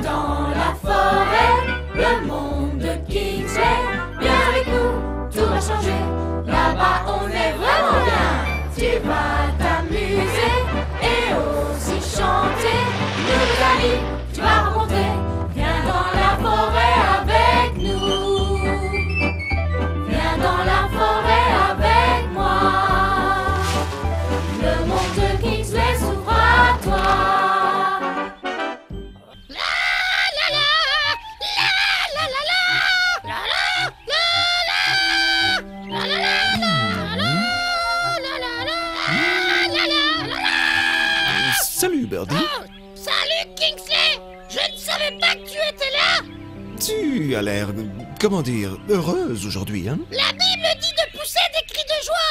dans la forêt, le monde de Kingsley. Viens avec nous, tout va changer. Là-bas, on est vraiment bien. Tu vas t'amuser et aussi chanter. Nous amis, tu vas rencontrer. Viens dans la forêt avec nous. Viens dans la forêt avec moi. Le monde de Kingsley s'ouvre à toi. La la la, la la la la, la la la la, la la la la. Salut, Birdie. Oh, salut Kingsley. Je ne savais pas que tu étais là. Tu as l'air, comment dire, heureuse aujourd'hui, hein? La Bible dit de pousser des cris de joie,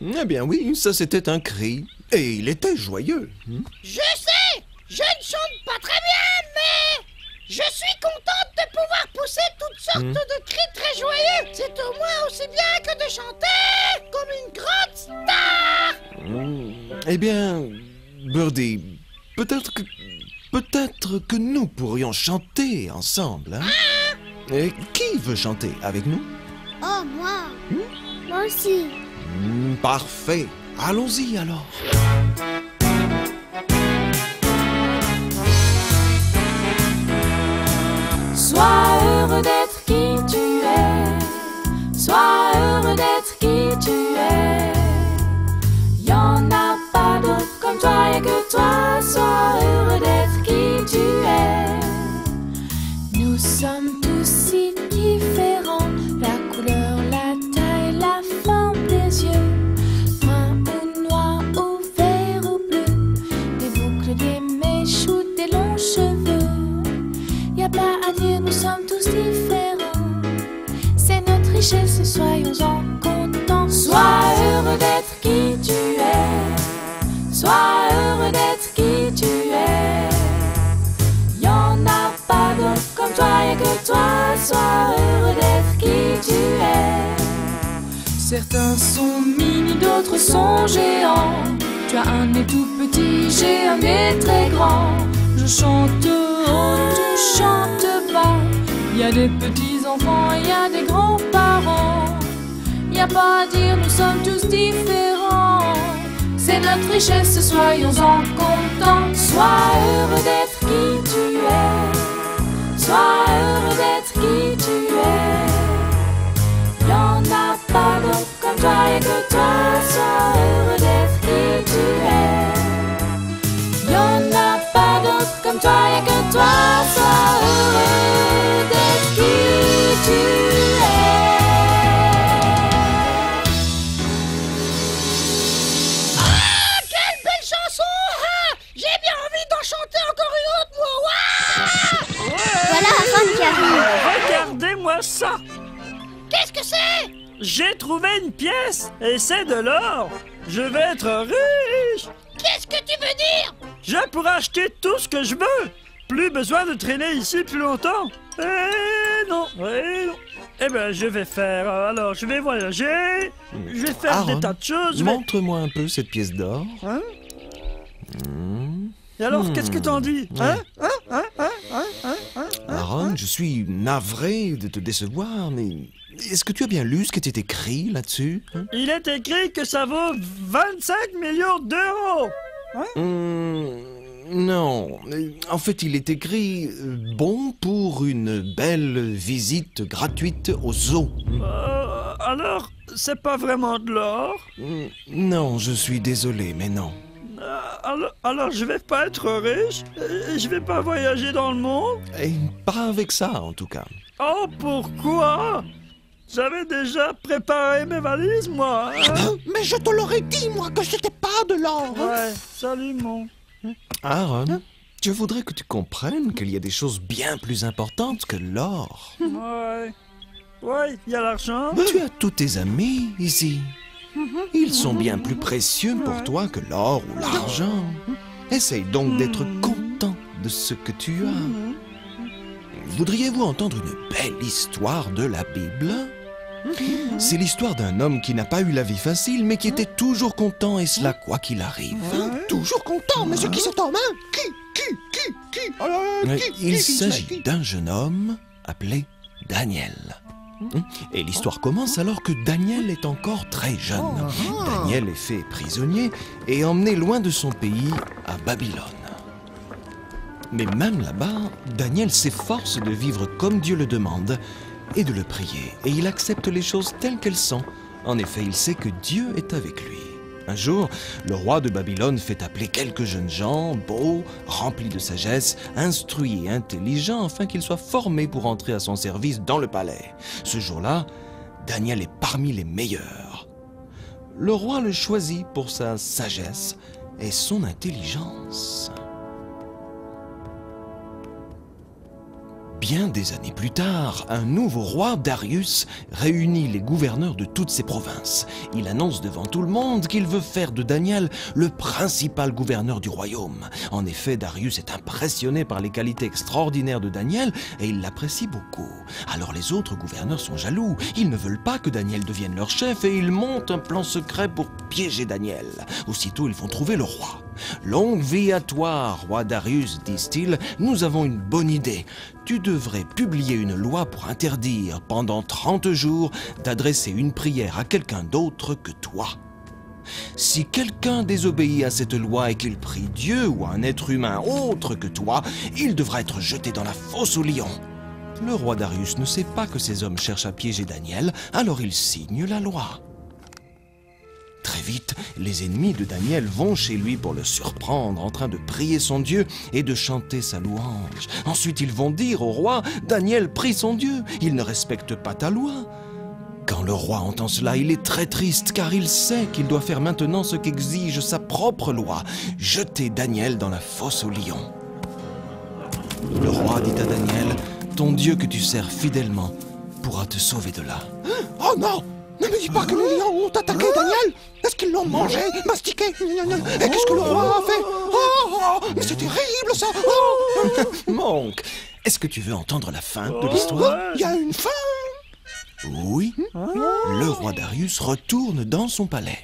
alors... Eh bien oui, ça c'était un cri. Et il était joyeux. Je sais, je ne chante pas très bien, mais je suis contente de pouvoir pousser toutes sortes de cris très joyeux. C'est au moins aussi bien que de chanter comme une grande star. Eh bien, Birdie, peut-être que nous pourrions chanter ensemble, hein? Et qui veut chanter avec nous? Oh, moi. Moi aussi. Parfait. Allons-y alors. Sois heureux d'être qui tu es. Sois heureux d'être qui tu es. Y en a pas d'autre comme toi, y'a que toi. Sois heureux d'être qui tu es. Nous sommes tous si différents. La couleur, la taille, la forme des yeux. Brun ou noir ou vert ou bleu. Des boucles, des mèches ou des longs cheveux. Y a pas à dire, nous sommes tous différents. C'est notre richesse, soyons-en contents. Sois heureux d'être qui tu es. Sois heureux d'être qui tu es. Y'en a pas d'autre comme toi, y'a que toi. Sois heureux d'être qui tu es. Certains sont mini, d'autres sont géants. Tu as un nez tout petit, j'ai un nez très grand. Je chante haut, tu chantes bas. Y a des petits enfants, y a des grands-parents. Y a pas à dire, nous sommes tous différents. C'est notre richesse, soyons-en contents. Sois heureux d'être qui tu es. Sois heureux d'être qui tu es. Y'en a pas d'autre comme toi, y'a que toi. Sois heureux d'être qui tu es. Y'en a pas d'autre comme toi, y'a que toi. Sois heureux d'être qui tu es. Ah, quelle belle chanson! Ah, j'ai bien envie d'en chanter encore une autre, moi. Voilà Ron qui arrive. Regardez-moi ça! Qu'est-ce que c'est? J'ai trouvé une pièce et c'est de l'or. Je vais être riche. Qu'est-ce que tu veux dire? Je pourrai acheter tout ce que je veux. Plus besoin de traîner ici plus longtemps. Eh non, eh non. Eh ben, je vais faire... alors, je vais voyager. Je vais faire Aaron, des tas de choses. je vais- montre-moi un peu cette pièce d'or. Hein? Et alors, qu'est-ce que t'en dis? Hein? Aaron, je suis navré de te décevoir, mais est-ce que tu as bien lu ce qui était écrit là-dessus, hein? Il est écrit que ça vaut 25 millions d'euros. Non, en fait, il est écrit bon pour une belle visite gratuite au zoo. Alors, c'est pas vraiment de l'or? Non, je suis désolé, mais non. Alors, je vais pas être riche? Et je vais pas voyager dans le monde? Et pas avec ça, en tout cas. Oh, pourquoi? J'avais déjà préparé mes valises, moi. Hein? Mais je te l'aurais dit, moi, que c'était pas de l'or. Ouais, salut, mon. Aaron, je voudrais que tu comprennes qu'il y a des choses bien plus importantes que l'or. Ouais, il y a l'argent. Tu as tous tes amis ici. Ils sont bien plus précieux pour toi que l'or ou l'argent. Essaye donc d'être content de ce que tu as. Voudriez-vous entendre une belle histoire de la Bible? C'est l'histoire d'un homme qui n'a pas eu la vie facile, mais qui était toujours content, et cela quoi qu'il arrive. Toujours content, mais c'est qui cet homme, hein? Qui Il s'agit d'un jeune homme appelé Daniel. Et l'histoire commence alors que Daniel est encore très jeune. Daniel est fait prisonnier et emmené loin de son pays, à Babylone. Mais même là-bas, Daniel s'efforce de vivre comme Dieu le demande et de le prier. Et il accepte les choses telles qu'elles sont. En effet, il sait que Dieu est avec lui. Un jour, le roi de Babylone fait appeler quelques jeunes gens, beaux, remplis de sagesse, instruits et intelligents, afin qu'ils soient formés pour entrer à son service dans le palais. Ce jour-là, Daniel est parmi les meilleurs. Le roi le choisit pour sa sagesse et son intelligence. Bien des années plus tard, un nouveau roi, Darius, réunit les gouverneurs de toutes ses provinces. Il annonce devant tout le monde qu'il veut faire de Daniel le principal gouverneur du royaume. En effet, Darius est impressionné par les qualités extraordinaires de Daniel et il l'apprécie beaucoup. Alors les autres gouverneurs sont jaloux. Ils ne veulent pas que Daniel devienne leur chef et ils montent un plan secret pour piéger Daniel. Aussitôt, ils font trouver le roi. « Longue vie à toi, roi Darius, disent-ils, nous avons une bonne idée. Tu devrais publier une loi pour interdire, pendant 30 jours, d'adresser une prière à quelqu'un d'autre que toi. Si quelqu'un désobéit à cette loi et qu'il prie Dieu ou un être humain autre que toi, il devra être jeté dans la fosse aux lions. » Le roi Darius ne sait pas que ces hommes cherchent à piéger Daniel, alors il signe la loi. Très vite, les ennemis de Daniel vont chez lui pour le surprendre en train de prier son Dieu et de chanter sa louange. Ensuite, ils vont dire au roi, « Daniel prie son Dieu, il ne respecte pas ta loi. » Quand le roi entend cela, il est très triste car il sait qu'il doit faire maintenant ce qu'exige sa propre loi, jeter Daniel dans la fosse aux lions. Le roi dit à Daniel, « Ton Dieu que tu sers fidèlement pourra te sauver de là. » Oh non! Ne me dis pas que les lions ont attaqué Daniel! Est-ce qu'ils l'ont mangé, mastiqué? Et qu'est-ce que le roi a fait? Oh, mais c'est terrible ça! Oh. Monk, est-ce que tu veux entendre la fin de l'histoire? Il y a une fin? Oui, le roi Darius retourne dans son palais.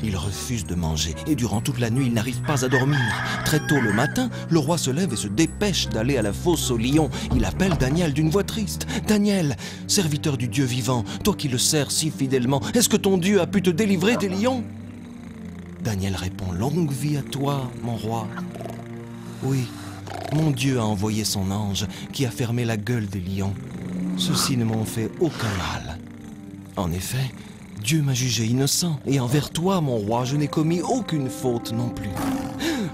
Il refuse de manger et durant toute la nuit, il n'arrive pas à dormir. Très tôt le matin, le roi se lève et se dépêche d'aller à la fosse aux lions. Il appelle Daniel d'une voix triste. « Daniel, serviteur du Dieu vivant, toi qui le sers si fidèlement, est-ce que ton Dieu a pu te délivrer des lions ?» Daniel répond « Longue vie à toi, mon roi. Oui, mon Dieu a envoyé son ange qui a fermé la gueule des lions. Ceux-ci ne m'ont fait aucun mal. En effet, Dieu m'a jugé innocent, et envers toi, mon roi, je n'ai commis aucune faute non plus. »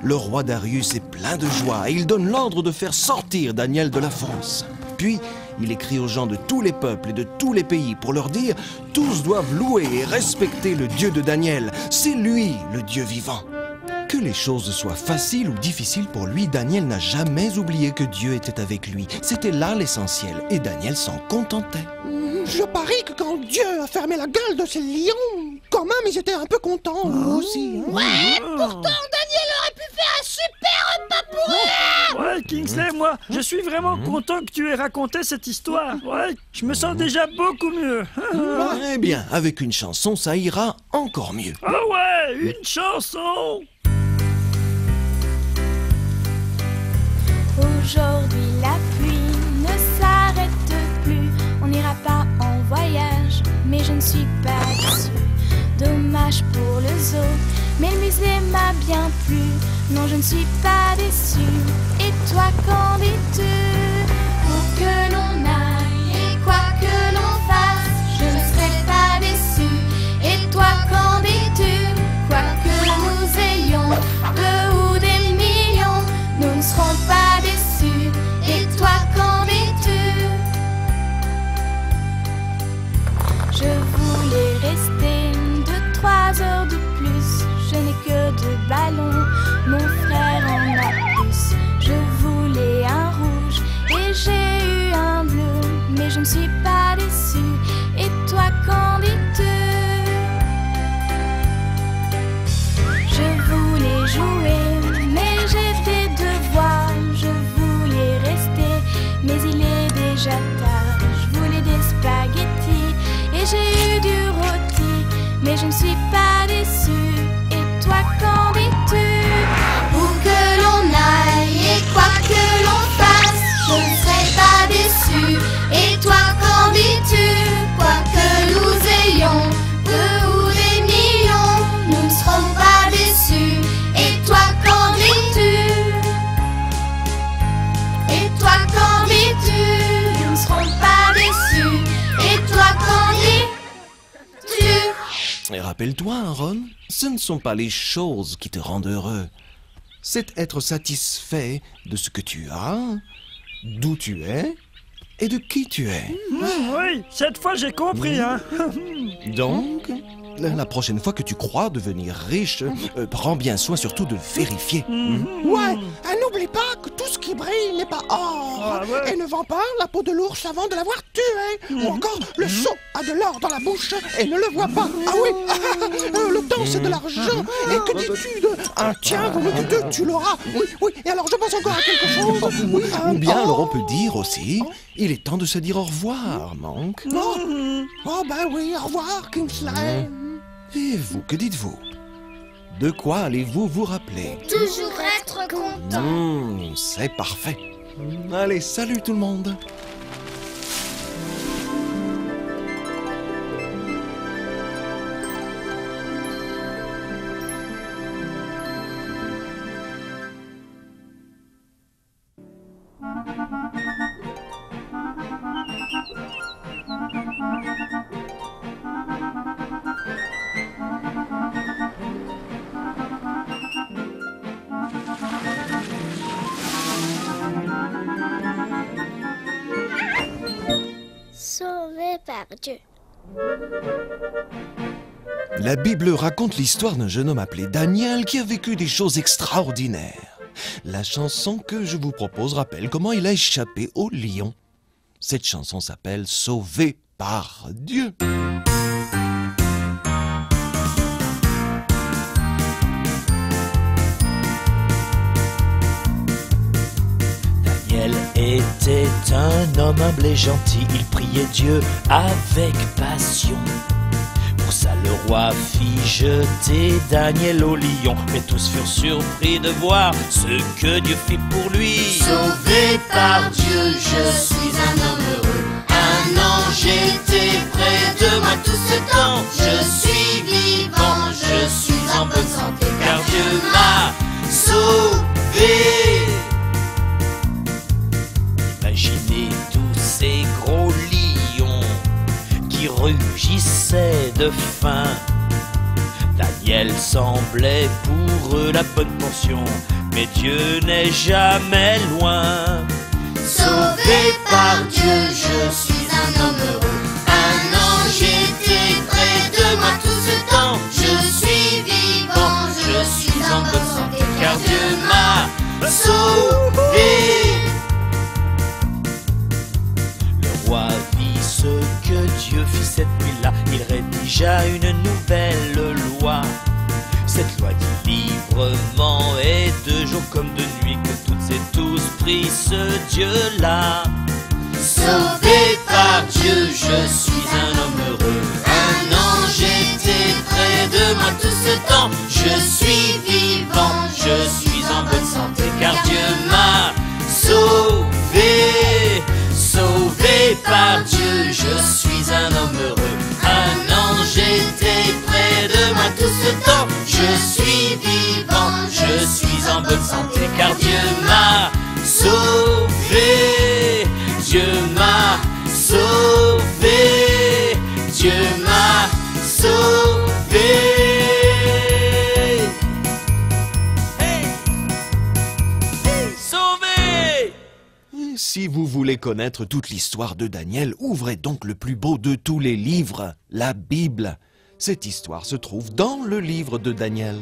Le roi Darius est plein de joie, et il donne l'ordre de faire sortir Daniel de la fosse. Puis, il écrit aux gens de tous les peuples et de tous les pays pour leur dire « Tous doivent louer et respecter le Dieu de Daniel, c'est lui le Dieu vivant. » Que les choses soient faciles ou difficiles pour lui, Daniel n'a jamais oublié que Dieu était avec lui. C'était là l'essentiel, et Daniel s'en contentait. Je parie que quand Dieu a fermé la gueule de ces lions, quand même ils étaient un peu contents eux aussi. Hein. Ouais, pourtant Daniel aurait pu faire un super repas pour eux. Ouais, Kingsley, moi, je suis vraiment content que tu aies raconté cette histoire. Ouais, je me sens déjà beaucoup mieux. Eh bien, avec une chanson, ça ira encore mieux. Ah ouais, une chanson. Aujourd'hui la pluie ne s'arrête plus. On n'ira pas en voyage, mais je ne suis pas déçue. Dommage pour le zoo, mais le musée m'a bien plu. Non, je ne suis pas déçue. Et toi, qu'en dis-tu? Où que l'on aille et quoi que l'on fasse, je ne serai pas déçue. Et toi, qu'en dis-tu? Quoi que nous ayons, peu ou des millions, nous ne serons pas déçus. Et toi, qu'en dis-tu? Je voulais rester 2-3 heures de plus. Je n'ai que 2 ballons, mon frère en a plus. Je voulais un rouge et j'ai eu un bleu, mais je ne suis pas déçue. Et toi, qu'en dis-tu? Je voulais jouer, mais j'ai des devoirs. Je voulais rester, mais il est déjà tard. Je voulais des spaghettis et j'ai eu du rôti, mais je ne suis pas déçue. Et toi, qu'en dis-tu? Rappelle-toi, Aaron, ce ne sont pas les choses qui te rendent heureux. C'est être satisfait de ce que tu as, d'où tu es et de qui tu es. Oui, cette fois j'ai compris, hein. Donc, la prochaine fois que tu crois devenir riche, prends bien soin surtout de vérifier. Ouais, n'oublie pas que tout ce qui brille n'est pas or. Ah ouais. Et ne vends pas la peau de l'ours avant de l'avoir tué. Ou encore, le sot a de l'or dans la bouche et ne le voit pas. Ah oui, le temps c'est de l'argent. Et que dis-tu de un tien vaut mieux que deux, tu l'auras. Oui, oui, et alors je pense encore à quelque chose. Oui, Ou bien alors on peut dire aussi, il est temps de se dire au revoir, Monk. Oh ben oui, au revoir, Kingsley. Et vous, que dites-vous? De quoi allez-vous vous rappeler? Toujours être content. C'est parfait. Allez, salut tout le monde. Sauvé par Dieu. La Bible raconte l'histoire d'un jeune homme appelé Daniel qui a vécu des choses extraordinaires. La chanson que je vous propose rappelle comment il a échappé au lion. Cette chanson s'appelle « Sauvé par Dieu ». Daniel était un homme humble et gentil, il priait Dieu avec passion. Pour ça le roi fit jeter Daniel au lion, mais tous furent surpris de voir ce que Dieu fit pour lui. Sauvé par Dieu, je suis un homme heureux. Un ange était près de moi tout ce temps. Je suis vivant, je suis en bonne santé, Car Dieu m'a sauvé. Imaginez tous ces gros lions qui rugissaient de faim. Daniel semblait pour eux la bonne portion, mais Dieu n'est jamais loin. Sauvé par Dieu, je suis un homme heureux. Un ange était près de moi tout ce temps. Je suis vivant, je suis en bonne santé, Car Dieu m'a sauvé. Le roi vit ce que Dieu fit cette nuit-là. Il rédigea une nouvelle loi. Cette loi dit librement et de jour comme de nuit que toutes et tous prient ce Dieu-là. Sauvé par Dieu, je suis un homme heureux. Un ange était près de moi tout ce temps. Je suis vivant, je suis en bonne santé, Car Dieu m'a sauvé. Sauvé par Dieu, je suis un homme heureux. Un ange était près de moi tout ce temps. Je suis vivant, je suis en bonne santé, Car Dieu m'a sauvé. Dieu m'a sauvé. Dieu m'a sauvé. sauvé. Et si vous voulez connaître toute l'histoire de Daniel, ouvrez donc le plus beau de tous les livres, la Bible. Cette histoire se trouve dans le livre de Daniel.